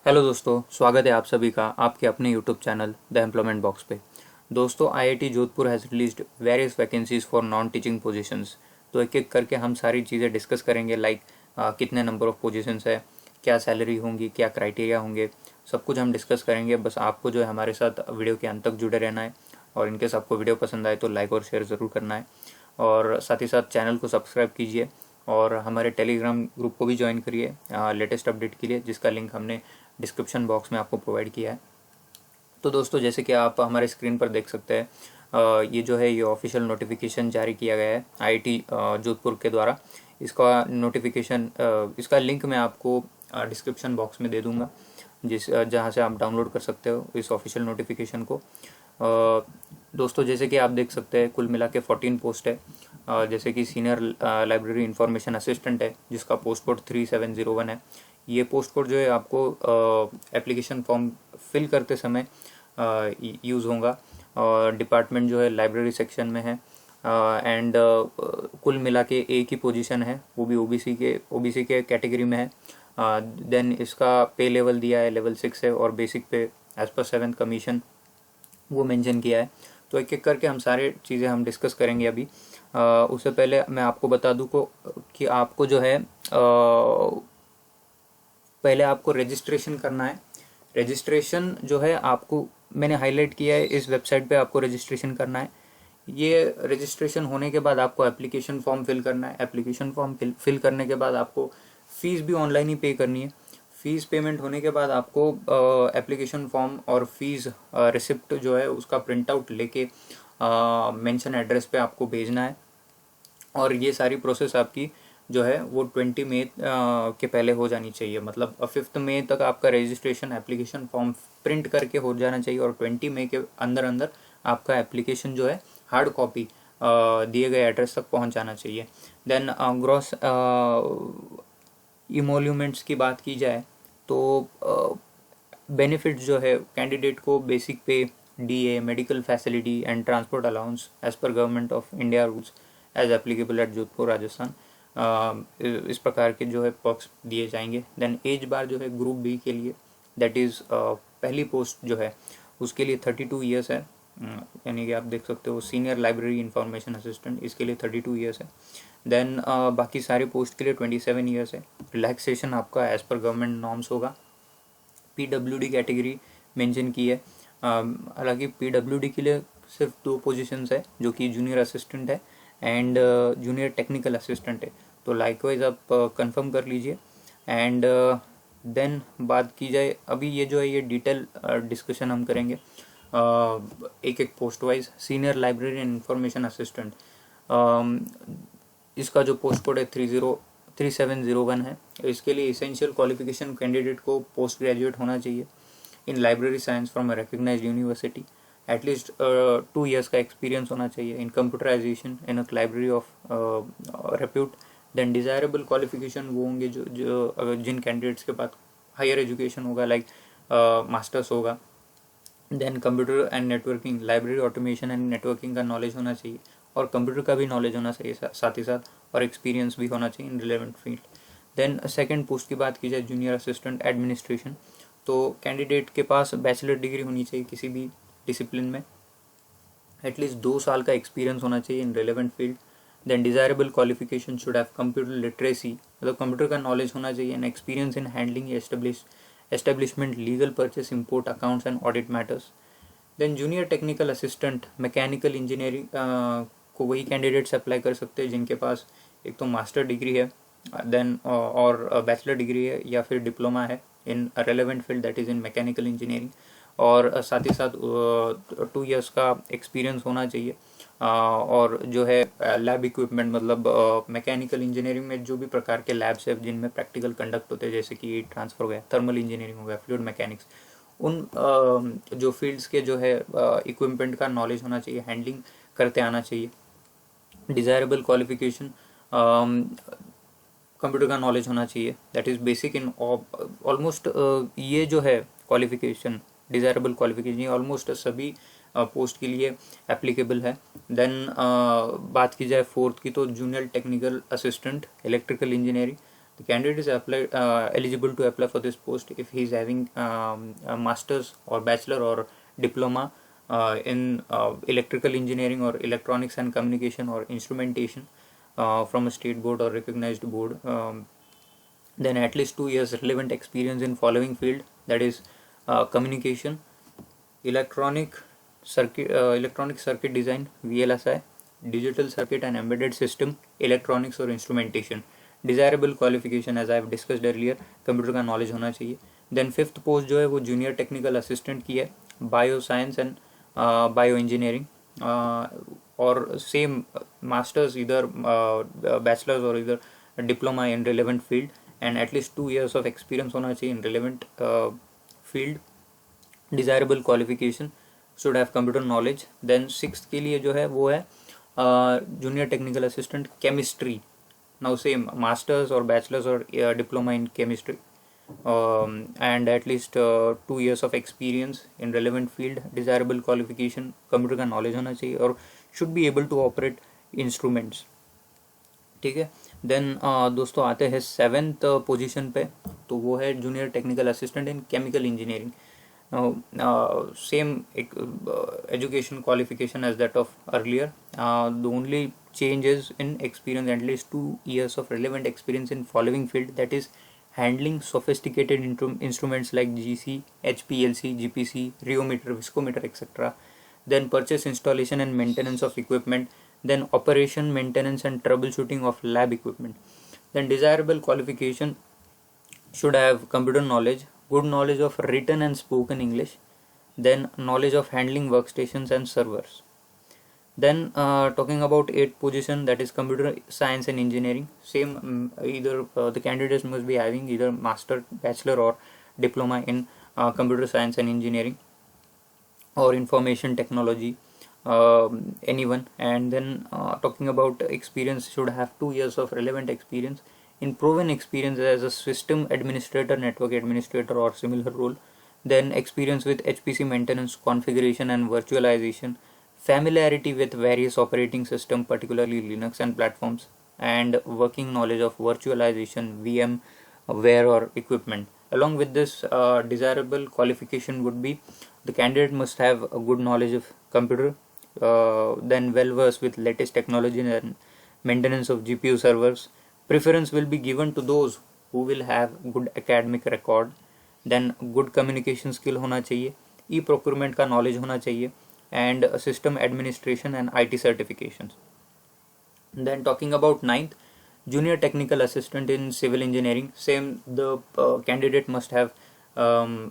Hello दोस्तों, स्वागत है आप सभी का आपके अपने YouTube channel the employment box पे। दोस्तों, IIT Jodhpur has released various vacancies for non teaching positions. तो एक एक करके हम सारी चीज़ें डिस्कस करेंगे, लाइक कितने नंबर ऑफ़ पोजीशंस है, क्या सैलरी होंगी, क्या क्राइटेरिया होंगे, सब कुछ हम डिस्कस करेंगे। बस आपको जो है हमारे साथ वीडियो के अंत तक जुड़े रहना है। और इनकेस आपको वीडियो पसंद आए तो लाइक और शेयर ज़रूर करना है। और साथ ही साथ चैनल को सब्सक्राइब कीजिए और हमारे टेलीग्राम ग्रुप को भी ज्वाइन करिए लेटेस्ट अपडेट के लिए, जिसका लिंक हमने डिस्क्रिप्शन बॉक्स में आपको प्रोवाइड किया है। तो दोस्तों, जैसे कि आप हमारे स्क्रीन पर देख सकते हैं, ये जो है ये ऑफिशियल नोटिफिकेशन जारी किया गया है आईआईटी जोधपुर के द्वारा। इसका नोटिफिकेशन इसका लिंक मैं आपको डिस्क्रिप्शन बॉक्स में दे दूंगा, जहाँ से आप डाउनलोड कर सकते हो इस ऑफिशियल नोटिफिकेशन को। दोस्तों, जैसे कि आप देख सकते हैं, कुल मिला के 14 पोस्ट है। जैसे कि सीनियर लाइब्रेरी इंफॉर्मेशन असिस्टेंट है, जिसका पोस्ट कोड 3701 है। ये पोस्ट कोड जो है आपको एप्लीकेशन फॉर्म फिल करते समय यूज़ होगा। और डिपार्टमेंट जो है लाइब्रेरी सेक्शन में है। एंड कुल मिला के एक ही पोजीशन है, वो भी ओबीसी के कैटेगरी में है। देन इसका पे लेवल दिया है, लेवल 6 है, और बेसिक पे एज पर 7th कमीशन वो मेंशन किया है। तो एक एक करके हम सारे चीज़ें हम डिस्कस करेंगे अभी। उससे पहले मैं आपको बता दूं कि आपको जो है पहले आपको रजिस्ट्रेशन करना है। रजिस्ट्रेशन जो है आपको मैंने हाईलाइट किया है, इस वेबसाइट पे आपको रजिस्ट्रेशन करना है। ये रजिस्ट्रेशन होने के बाद आपको एप्लीकेशन फॉर्म फिल करना है। एप्लीकेशन फॉर्म फिल करने के बाद आपको फ़ीस भी ऑनलाइन ही पे करनी है। फ़ीस पेमेंट होने के बाद आपको एप्लीकेशन फॉर्म और फीस रिसिप्ट जो है उसका प्रिंट आउट लेके मेंशन एड्रेस पे आपको भेजना है। और ये सारी प्रोसेस आपकी जो है वो 20 मई के पहले हो जानी चाहिए। मतलब 5 मई तक आपका रजिस्ट्रेशन एप्लीकेशन फॉर्म प्रिंट करके हो जाना चाहिए, और 20 मई के अंदर अंदर आपका एप्लीकेशन जो है हार्ड कॉपी दिए गए एड्रेस तक पहुंच जाना चाहिए। देन ग्रॉस इमोल्यूमेंट्स की बात की जाए तो बेनिफिट जो है कैंडिडेट को basic pay, DA, medical facility and transport allowance as per government of India rules as applicable at Jodhpur Rajasthan, इस प्रकार के जो है पर्क्स दिए जाएंगे। देन एज बार जो है ग्रुप बी के लिए, दैट इज़ पहली पोस्ट जो है उसके लिए 32 ईयर्स है। यानी कि आप देख सकते हो सीनियर लाइब्रेरी इंफॉर्मेशन असिस्टेंट, इसके लिए 32 ईयर्स है। देन बाकी सारे पोस्ट के लिए 27 ईयर्स है। रिलैक्सेशन आपका एज पर गवर्नमेंट नॉर्म्स होगा। पीडब्ल्यूडी कैटेगरी मेंशन की है। हालांकि पीडब्ल्यूडी के लिए सिर्फ 2 पोजीशंस है, जो कि जूनियर असिस्टेंट है एंड जूनियर टेक्निकल असिस्टेंट है। तो लाइकवाइज आप कंफर्म कर लीजिए। एंड देन बात की जाए, अभी ये जो है ये डिटेल डिस्कशन हम करेंगे एक एक post wise. Senior library and information assistant, इसका जो पोस्ट कोड है 3701 है। इसके लिए इसेंशियल क्वालिफिकेशन कैंडिडेट को पोस्ट ग्रेजुएट होना चाहिए in library science from a recognised university. At least 2 years का एक्सपीरियंस होना चाहिए in computerisation in a library of repute. Then desirable qualification वो होंगे जो अगर जिन कैंडिडेट्स के पास हायर एजुकेशन होगा, लाइक मास्टर्स होगा। Then computer and networking, library automation and networking का नॉलेज होना चाहिए, और कंप्यूटर का भी नॉलेज होना चाहिए साथ ही साथ, और एक्सपीरियंस भी होना चाहिए in relevant field. Then second post की बात की जाए जूनियर असिस्टेंट एडमिनिस्ट्रेशन, तो कैंडिडेट के पास बैचलर डिग्री होनी चाहिए किसी भी डिसिप्लिन में, एटलीस्ट 2 साल का एक्सपीरियंस होना चाहिए in relevant field. Then desirable qualification should have computer literacy, मतलब कंप्यूटर का नॉलेज होना चाहिए, and experience in handling establishment, legal, purchase, import, accounts and audit matters. Then junior technical assistant mechanical engineering को वही candidates apply कर सकते हैं जिनके पास एक तो मास्टर डिग्री है, देन और बैचलर डिग्री है, या फिर डिप्लोमा है इन relevant field, that is in mechanical engineering, और साथ ही साथ 2 ईयर्स का एक्सपीरियंस होना चाहिए। और जो है लैब इक्विपमेंट, मतलब मैकेनिकल इंजीनियरिंग में जो भी प्रकार के लैब्स है जिनमें प्रैक्टिकल कंडक्ट होते हैं, जैसे कि हीट ट्रांसफर हो गया, थर्मल इंजीनियरिंग हो गया, फ्लूइड मैकेनिक्स, उन जो फील्ड्स के जो है इक्विपमेंट का नॉलेज होना चाहिए, हैंडलिंग करते आना चाहिए। डिज़ायरेबल क्वालिफिकेशन, कंप्यूटर का नॉलेज होना चाहिए, that is basic in almost, ये जो है क्वालिफिकेशन, डिज़ायरेबल क्वालिफिकेशन, ये ऑलमोस्ट सभी पोस्ट के लिए एप्लीकेबल है। देन बात की जाए फोर्थ की, तो junior technical assistant electrical engineering, The candidate is eligible to apply for this post if he is having a master's or bachelor or diploma in electrical engineering or electronics and communication or instrumentation from a state board or recognized board. Then at least 2 years relevant experience in following field, that is communication, electronic circuit design VLSI, digital circuit and embedded system, electronics और instrumentation. Desirable qualification as I have discussed earlier, computer का knowledge होना चाहिए. Then fifth post जो है वो junior technical assistant की है, bio science and bio engineering, और सेम मास्टर्स इधर बैचलर्स और इधर diploma in relevant field and at least 2 years of experience होना चाहिए in relevant field. Desirable qualification should have computer knowledge. Then six के लिए जो है वो है junior technical assistant chemistry. Now same masters और बैचलर्स और diploma in chemistry and at least 2 years of experience in relevant field. Desirable qualification computer का knowledge होना चाहिए और should be able to operate instruments. ठीक है. देन दोस्तों आते हैं 7th पोजीशन पे, तो वो है junior technical assistant in chemical engineering. Same education qualification as that of earlier. The only change is in experience, at least 2 years of relevant experience in following field, that is handling sophisticated instruments like GC, HPLC, GPC, rheometer, viscometer, etc. Then purchase, installation and maintenance of equipment. Then operation, maintenance and troubleshooting of lab equipment. Then desirable qualification should have computer knowledge, good knowledge of written and spoken English, then knowledge of handling workstations and servers. Then talking about 8th position, that is computer science and engineering. Same either the candidates must be having either master, bachelor or diploma in computer science and engineering or information technology, anyone. And then talking about experience, should have 2 years of relevant experience in proven experience as a system administrator, network administrator or similar role. Then experience with HPC maintenance, configuration and virtualization, familiarity with various operating system, particularly Linux and platforms, and working knowledge of virtualization, VM, ware or equipment. Along with this, desirable qualification would be the candidate must have a good knowledge of computer, then well versed with latest technology and maintenance of GPU servers. Preference will be given to those who will have good academic record. Then good communication skill होना चाहिए, e-procurement का knowledge होना चाहिए, and system administration and IT certifications. Then talking about 9th, junior technical assistant in civil engineering. Same, the candidate must have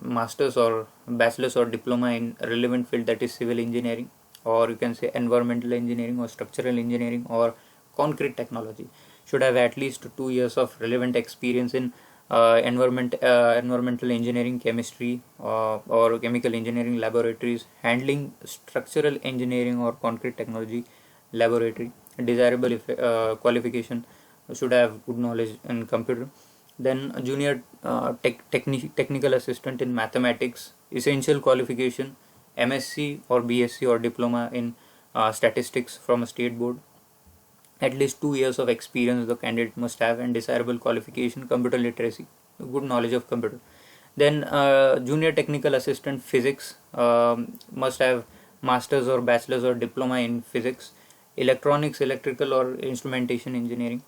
masters or bachelor's or diploma in relevant field, that is civil engineering, or you can say environmental engineering or structural engineering or concrete technology. Should have at least 2 years of relevant experience in environmental engineering, chemistry or chemical engineering laboratories, handling structural engineering or concrete technology laboratory. Desirable qualification should have good knowledge in computer. Then junior technical assistant in mathematics. Essential qualification MSc or BSc or diploma in statistics from a state board. At least 2 years of experience the candidate must have, and desirable qualification computer literacy, good knowledge of computer. Then junior technical assistant physics, must have masters or bachelors or diploma in physics, electronics, electrical or instrumentation engineering.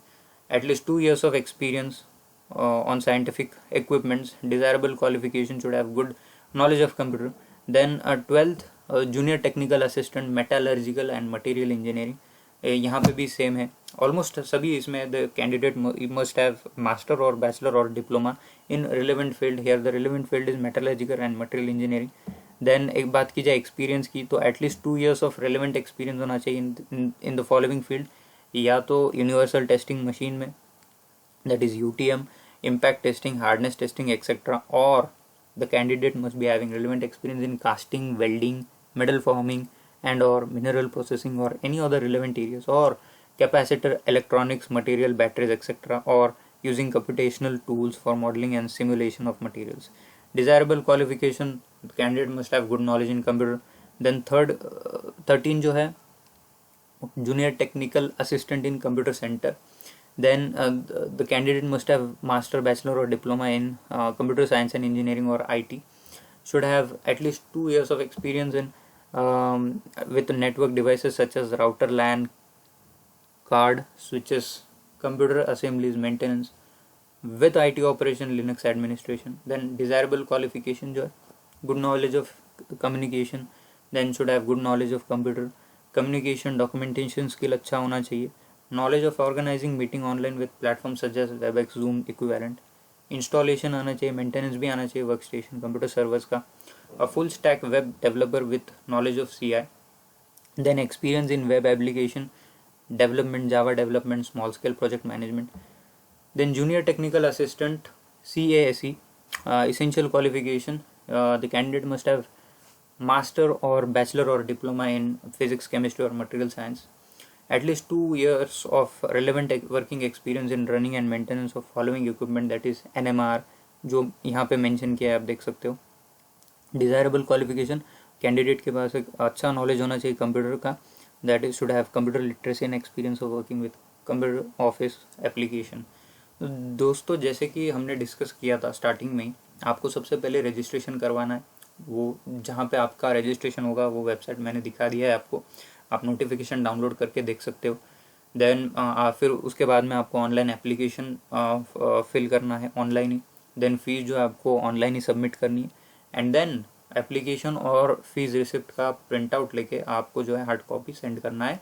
At least 2 years of experience on scientific equipments. Desirable qualification should have good knowledge of computer. Then 12th, junior technical assistant metallurgical and material engineering. यहाँ पे भी same है almost सभी इसमें. The candidate must have master और bachelor और diploma in relevant field. Here the relevant field is metallurgical and material engineering. Then एक बात की जाए एक्सपीरियंस की, तो at least 2 years of relevant experience होना चाहिए इन द फॉलोइंग फील्ड. या तो यूनिवर्सल टेस्टिंग मशीन में, that is UTM, impact testing, hardness testing etcetera, और the candidate must be having relevant experience in casting, welding, metal forming and or mineral processing or any other relevant areas, or capacitor, electronics, material, batteries, etc., or using computational tools for modeling and simulation of materials. Desirable qualification, the candidate must have good knowledge in computer. Then 13 जो है junior technical assistant in computer center. Then the candidate must have master, bachelor or diploma in computer science and engineering or IT, should have at least 2 years of experience in with network devices such as router, LAN, card, switches, computer assemblies, maintenance, with IT operation, Linux administration. Then desirable qualification जो है, good knowledge of communication, then should have good knowledge of computer communication, documentation skill अच्छा होना चाहिए, knowledge of organizing meeting online with platforms such as WebEx, Zoom equivalent, installation आना चाहिए, maintenance भी आना चाहिए वर्क स्टेशन कंप्यूटर सर्वर्स का, a full stack web developer with knowledge of CI, then experience in web application development, Java development, small scale project management, then junior technical assistant CASE, essential qualification, the candidate must have master or bachelor or diploma in physics, chemistry or material science, at least 2 years of relevant working experience in running and maintenance of following equipment, that is NMR जो यहाँ पे mention किया है आप देख सकते हो. Desirable qualification, candidate के पास एक अच्छा नॉलेज होना चाहिए कंप्यूटर का, that is should have computer literacy and experience of working with computer office application. दोस्तों जैसे कि हमने डिस्कस किया था स्टार्टिंग में ही, आपको सबसे पहले रजिस्ट्रेशन करवाना है. वो जहाँ पे आपका रजिस्ट्रेशन होगा वो वेबसाइट मैंने दिखा दिया है आपको, आप नोटिफिकेशन डाउनलोड करके देख सकते हो. देन फिर उसके बाद में आपको ऑनलाइन एप्लीकेशन फिल करना है ऑनलाइन ही. देन फीस जो है आपको ऑनलाइन ही सबमिट करनी है. एंड देन एप्लीकेशन और फीस रिसिप्ट का प्रिंट आउट लेके आपको जो है हार्ड कॉपी सेंड करना है.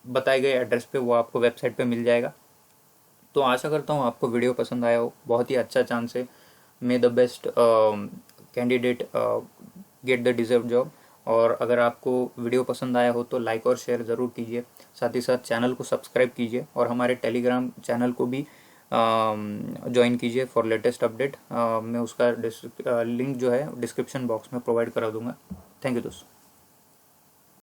बताए गए एड्रेस पे वो आपको वेबसाइट पे मिल जाएगा. तो आशा करता हूँ आपको वीडियो पसंद आया हो. बहुत ही अच्छा चांस है. मे the best candidate get the deserve job. और अगर आपको वीडियो पसंद आया हो तो लाइक और शेयर ज़रूर कीजिए. साथ ही साथ चैनल को सब्सक्राइब कीजिए और हमारे टेलीग्राम चैनल को भी ज्वाइन कीजिए फॉर लेटेस्ट अपडेट. मैं उसका लिंक जो है डिस्क्रिप्शन बॉक्स में प्रोवाइड करा दूंगा. थैंक यू दोस्तों.